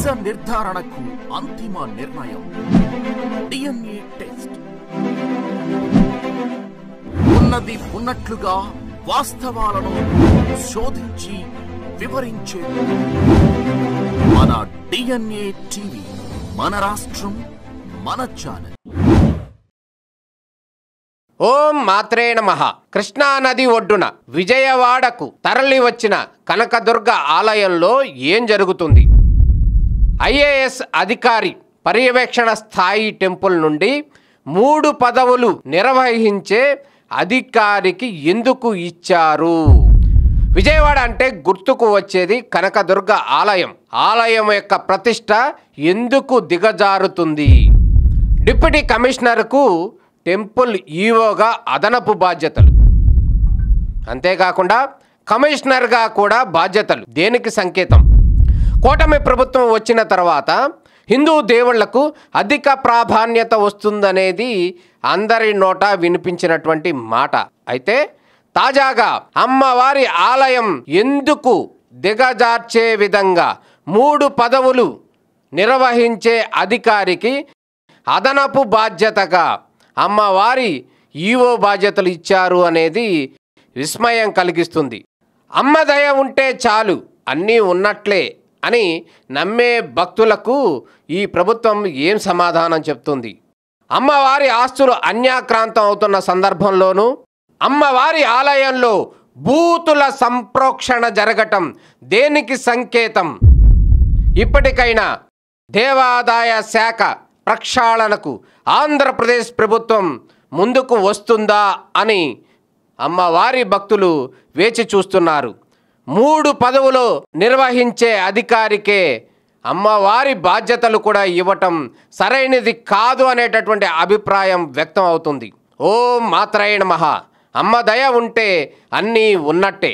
నిజ నిర్ధారణకు అంతిమ నిర్ణయం డిఎన్ఏ టెస్ట్. ఉన్నది ఉన్నట్లుగా వాస్తవాలను శోధించి వివరించే మన డిఎన్ఏ టీవీ, మన రాష్ట్రం, మన ఛానల్. ఓం మాత్రే నమః. కృష్ణానది ఒడ్డున విజయవాడకు తరలి వచ్చిన కనకదుర్గ ఆలయంలో ఏం జరుగుతుంది? ఐఏఎస్ అధికారి పర్యవేక్షణ స్థాయి టెంపుల్ నుండి 3 పదవులు నిర్వహించే అధికారికి ఎందుకు ఇచ్చారు? విజయవాడ అంటే గుర్తుకు వచ్చేది కనకదుర్గ ఆలయం. ఆలయం యొక్క ప్రతిష్ట ఎందుకు దిగజారుతుంది? డిప్యూటీ కమిషనర్కు టెంపుల్ ఈవోగా అదనపు బాధ్యతలు, అంతేకాకుండా కమిషనర్గా కూడా బాధ్యతలు. దేనికి సంకేతం? కూటమి ప్రభుత్వం వచ్చిన తర్వాత హిందూ దేవుళ్లకు అధిక ప్రాధాన్యత వస్తుందనేది అందరి నోట వినిపించినటువంటి మాట. అయితే తాజాగా అమ్మవారి ఆలయం ఎందుకు దిగజార్చే విధంగా 3 పదవులు నిర్వహించే అధికారికి అదనపు బాధ్యతగా అమ్మవారి ఈవో బాధ్యతలు ఇచ్చారు అనేది విస్మయం కలిగిస్తుంది. అమ్మ దయ ఉంటే చాలు, అన్నీ ఉన్నట్లే అని నమ్మే భక్తులకు ఈ ప్రభుత్వం ఏం సమాధానం చెప్తుంది? అమ్మవారి ఆస్తులు అన్యాక్రాంతం అవుతున్న సందర్భంలోనూ అమ్మవారి ఆలయంలో బూతుల సంప్రోక్షణ జరగటం దేనికి సంకేతం? ఇప్పటికైనా దేవాదాయ శాఖ ప్రక్షాళనకు ఆంధ్రప్రదేశ్ ప్రభుత్వం ముందుకు వస్తుందా అని అమ్మవారి భక్తులు వేచి చూస్తున్నారు. 3 పదవులు నిర్వహించే అధికారికే అమ్మవారి బాధ్యతలు కూడా ఇవ్వటం సరైనది కాదు అనేటటువంటి అభిప్రాయం వ్యక్తం అవుతుంది. ఓం మాత్రే నమః. అమ్మ దయ ఉంటే అన్నీ ఉన్నట్టే.